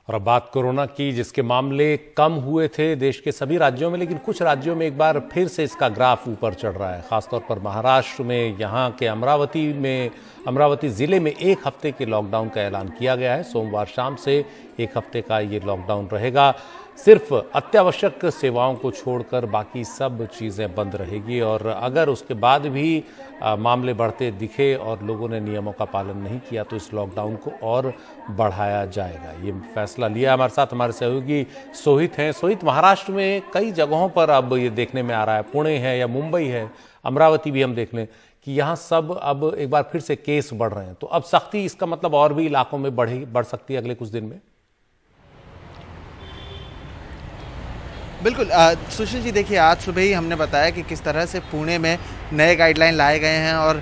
और अब बात कोरोना की, जिसके मामले कम हुए थे देश के सभी राज्यों में, लेकिन कुछ राज्यों में एक बार फिर से इसका ग्राफ ऊपर चढ़ रहा है। खासतौर पर महाराष्ट्र में, यहाँ के अमरावती जिले में 1 हफ्ते के लॉकडाउन का ऐलान किया गया है। सोमवार शाम से 1 हफ्ते का ये लॉकडाउन रहेगा। सिर्फ अत्यावश्यक सेवाओं को छोड़कर बाकी सब चीज़ें बंद रहेगी, और अगर उसके बाद भी मामले बढ़ते दिखे और लोगों ने नियमों का पालन नहीं किया तो इस लॉकडाउन को और बढ़ाया जाएगा। ये फैसला लिया। हमारे साथ हमारे सहयोगी सोहित हैं। सोहित, महाराष्ट्र में कई जगहों पर अब ये देखने में आ रहा है, पुणे है या मुंबई है, अमरावती भी हम देख लें कि यहाँ सब अब एक बार फिर से केस बढ़ रहे हैं। तो अब सख्ती, इसका मतलब और भी इलाकों में बढ़ सकती है अगले कुछ दिन में। बिल्कुल सुशील जी, देखिए आज सुबह ही हमने बताया कि किस तरह से पुणे में नए गाइडलाइन लाए गए हैं, और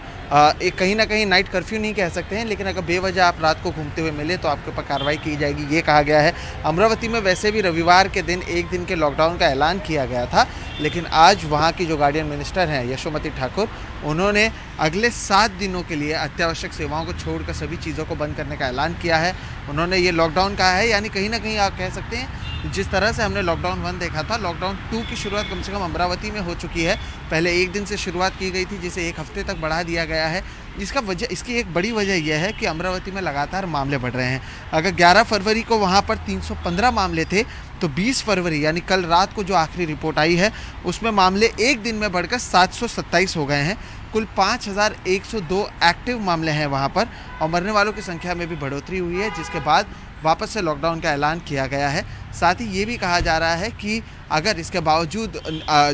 एक कहीं ना कहीं नाइट कर्फ्यू नहीं कह सकते हैं, लेकिन अगर बेवजह आप रात को घूमते हुए मिले तो आपके ऊपर कार्रवाई की जाएगी, ये कहा गया है। अमरावती में वैसे भी रविवार के दिन 1 दिन के लॉकडाउन का ऐलान किया गया था, लेकिन आज वहाँ की जो गार्डियन मिनिस्टर हैं यशोमती ठाकुर, उन्होंने अगले 7 दिनों के लिए अत्यावश्यक सेवाओं को छोड़कर सभी चीज़ों को बंद करने का ऐलान किया है। उन्होंने ये लॉकडाउन कहा है, यानी कहीं ना कहीं आप कह सकते हैं जिस तरह से हमने लॉकडाउन 1 देखा था, लॉकडाउन 2 की शुरुआत कम से कम अमरावती में हो चुकी है। पहले 1 दिन से शुरुआत की गई थी, जिसे 1 हफ्ते तक बढ़ा दिया गया है। इसकी एक बड़ी वजह यह है कि अमरावती में लगातार मामले बढ़ रहे हैं। अगर 11 फरवरी को वहाँ पर 315 मामले थे, तो 20 फरवरी यानी कल रात को जो आखिरी रिपोर्ट आई है उसमें मामले एक दिन में बढ़कर 727 हो गए हैं। कुल 5102 एक्टिव मामले हैं वहाँ पर, और मरने वालों की संख्या में भी बढ़ोतरी हुई है, जिसके बाद वापस से लॉकडाउन का ऐलान किया गया है। साथ ही ये भी कहा जा रहा है कि अगर इसके बावजूद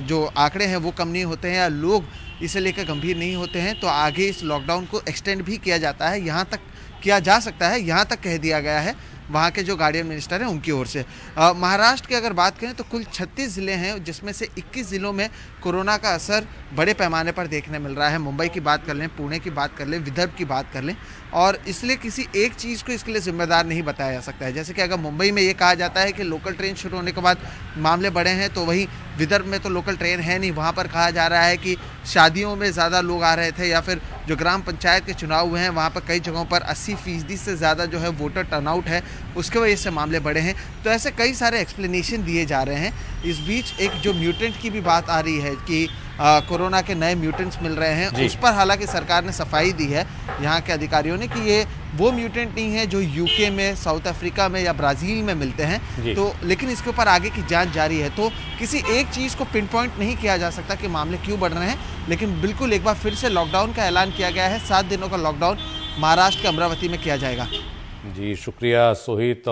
जो आंकड़े हैं वो कम नहीं होते हैं या लोग इसे लेकर गंभीर नहीं होते हैं, तो आगे इस लॉकडाउन को एक्सटेंड भी किया जाता है, यहाँ तक किया जा सकता है, यहाँ तक कह दिया गया है वहाँ के जो गार्डियन मिनिस्टर हैं उनकी ओर से। महाराष्ट्र की अगर बात करें तो कुल 36 ज़िले हैं, जिसमें से 21 ज़िलों में कोरोना का असर बड़े पैमाने पर देखने मिल रहा है। मुंबई की बात कर लें, पुणे की बात कर लें, विदर्भ की बात कर लें, और इसलिए किसी एक चीज़ को इसके लिए जिम्मेदार नहीं बताया जा सकता है। जैसे कि अगर मुंबई में ये कहा जाता है कि लोकल ट्रेन शुरू होने के बाद मामले बढ़े हैं, तो वहीं विदर्भ में तो लोकल ट्रेन है नहीं। वहाँ पर कहा जा रहा है कि शादियों में ज़्यादा लोग आ रहे थे, या फिर जो ग्राम पंचायत के चुनाव हुए हैं वहाँ पर कई जगहों पर 80% से ज़्यादा जो है वोटर टर्नआउट है, उसके वजह से मामले बढ़े हैं। तो ऐसे कई सारे एक्सप्लेनेशन दिए जा रहे हैं। इस बीच एक जो म्यूटेंट की भी बात आ रही है कि कोरोना के नए म्यूटेंट्स मिल रहे हैं, उस पर हालांकि सरकार ने सफाई दी है यहाँ के अधिकारियों ने कि ये वो म्यूटेंट नहीं है जो यूके में, साउथ अफ्रीका में या ब्राज़ील में मिलते हैं। तो लेकिन इसके ऊपर आगे की जांच जारी है, तो किसी एक चीज़ को पिन पॉइंट नहीं किया जा सकता कि मामले क्यों बढ़ रहे हैं। लेकिन बिल्कुल एक बार फिर से लॉकडाउन का ऐलान किया गया है। 7 दिनों का लॉकडाउन महाराष्ट्र के अमरावती में किया जाएगा। जी शुक्रिया सोहित।